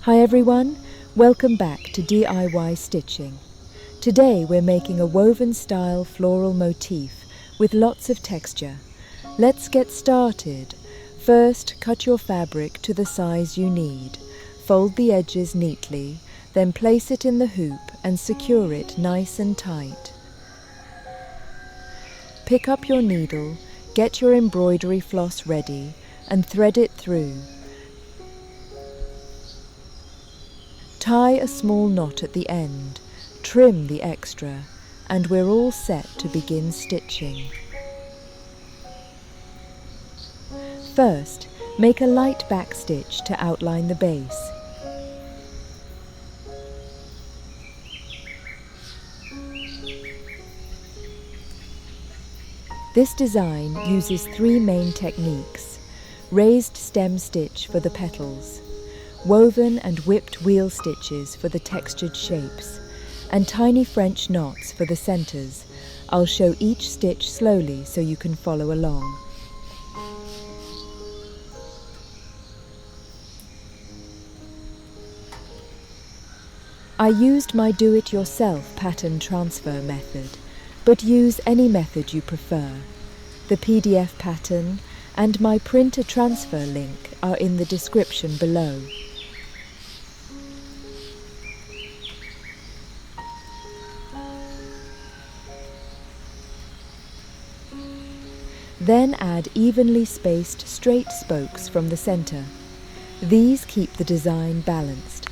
Hi everyone, welcome back to DIY Stitching. Today we're making a woven style floral motif with lots of texture. Let's get started. First, cut your fabric to the size you need. Fold the edges neatly, then place it in the hoop and secure it nice and tight. Pick up your needle, get your embroidery floss ready and thread it through. Tie a small knot at the end, trim the extra, and we're all set to begin stitching. First, make a light back stitch to outline the base. This design uses three main techniques: raised stem stitch for the petals, woven and whipped wheel stitches for the textured shapes, and tiny French knots for the centers. I'll show each stitch slowly so you can follow along. I used my do-it-yourself pattern transfer method, but use any method you prefer. The PDF pattern and my printer transfer link are in the description below. Then add evenly spaced straight spokes from the center. These keep the design balanced.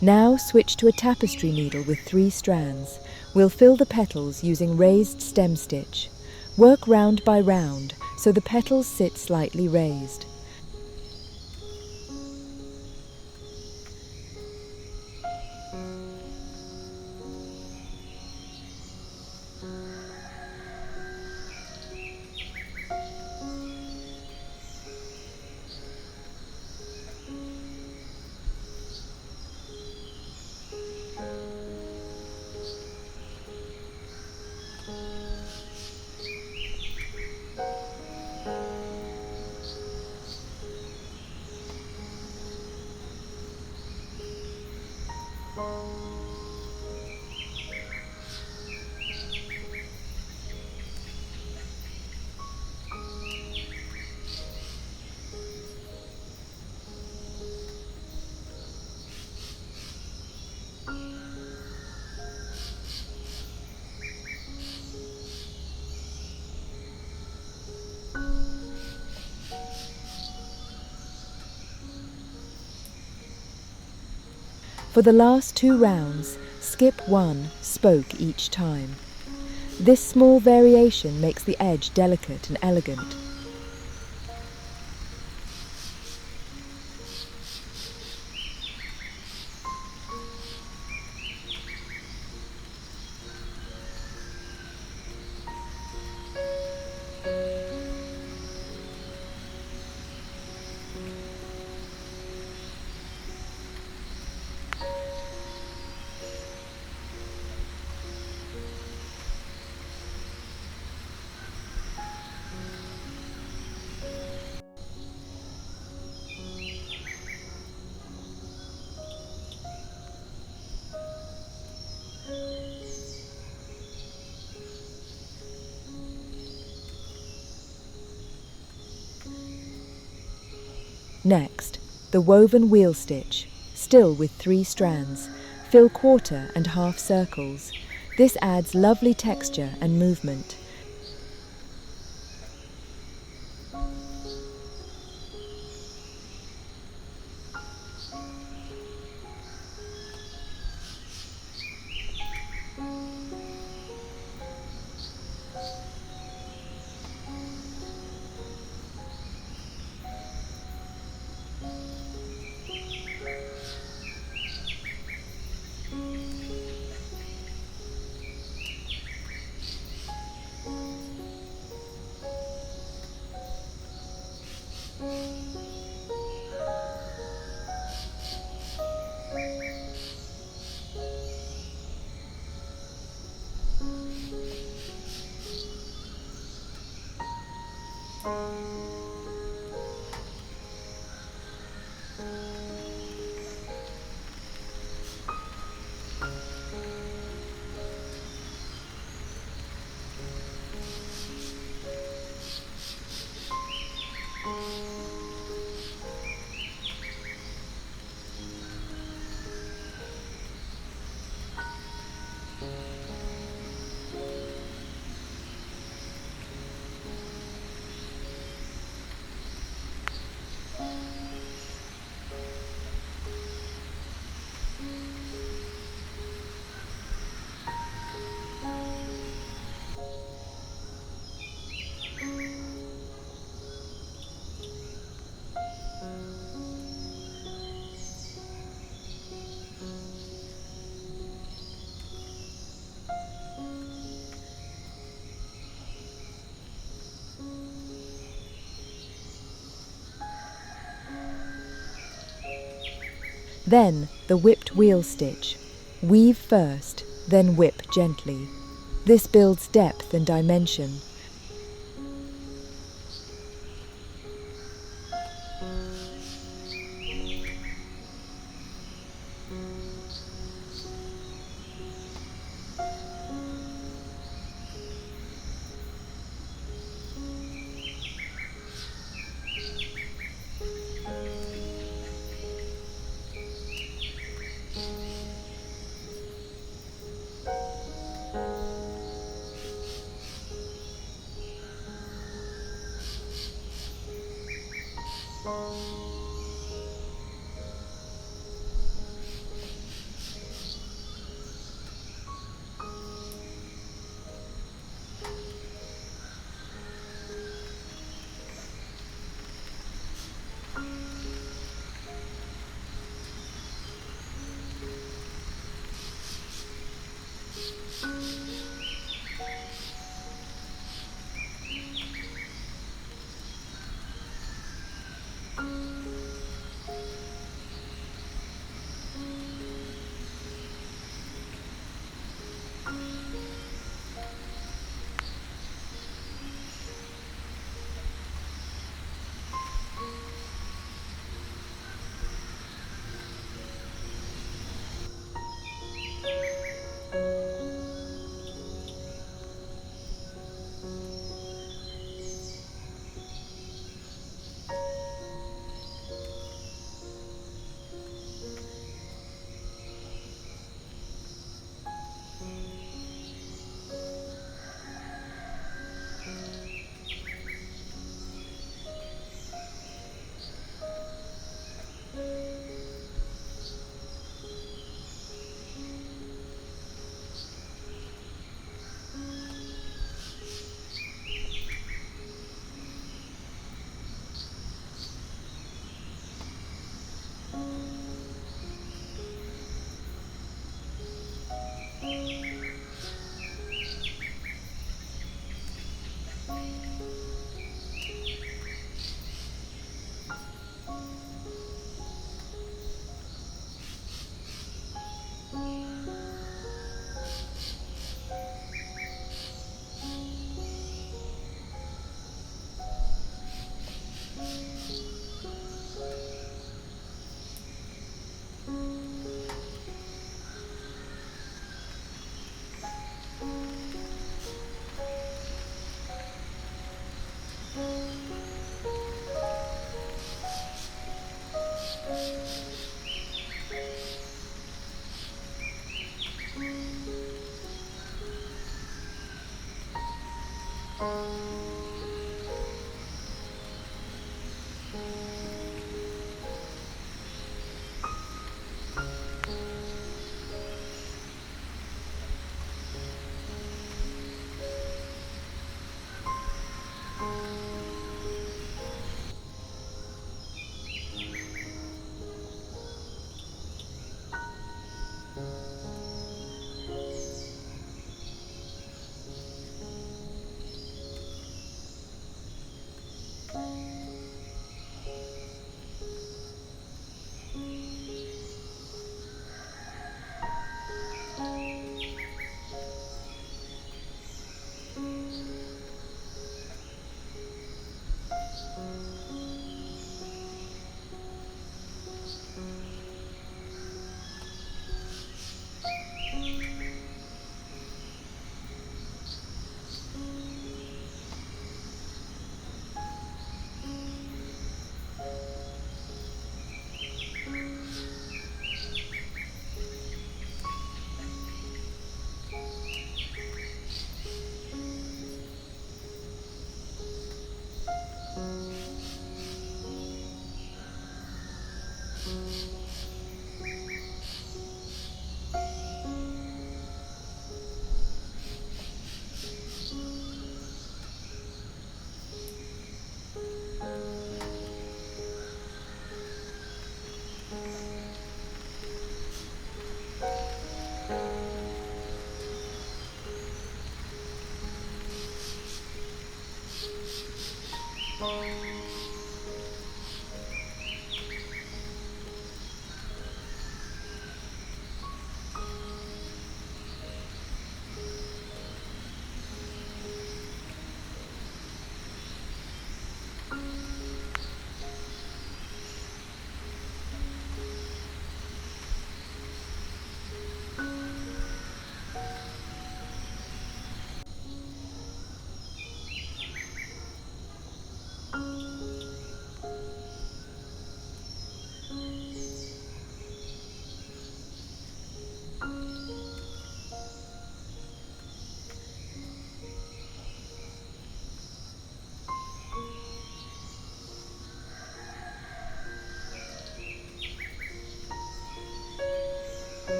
Now switch to a tapestry needle with 3 strands. We'll fill the petals using raised stem stitch. Work round by round so the petals sit slightly raised. For the last 2 rounds, skip 1 spoke each time. This small variation makes the edge delicate and elegant. Next, the woven wheel stitch, still with 3 strands. Fill quarter and half circles. This adds lovely texture and movement. Then the whipped wheel stitch. Weave first, then whip gently. This builds depth and dimension.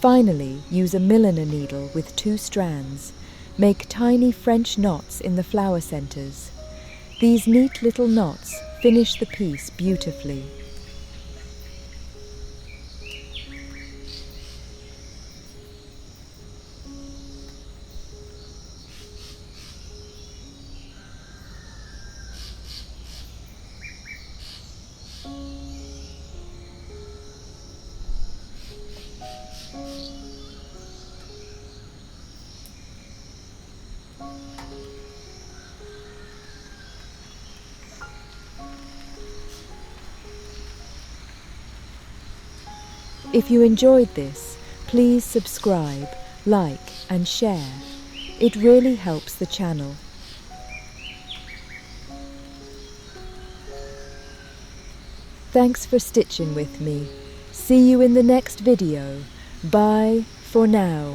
Finally, use a Milliner needle with 2 strands. Make tiny French knots in the flower centers. These neat little knots finish the piece beautifully. If you enjoyed this, please subscribe, like and share. It really helps the channel. Thanks for stitching with me. See you in the next video. Bye for now.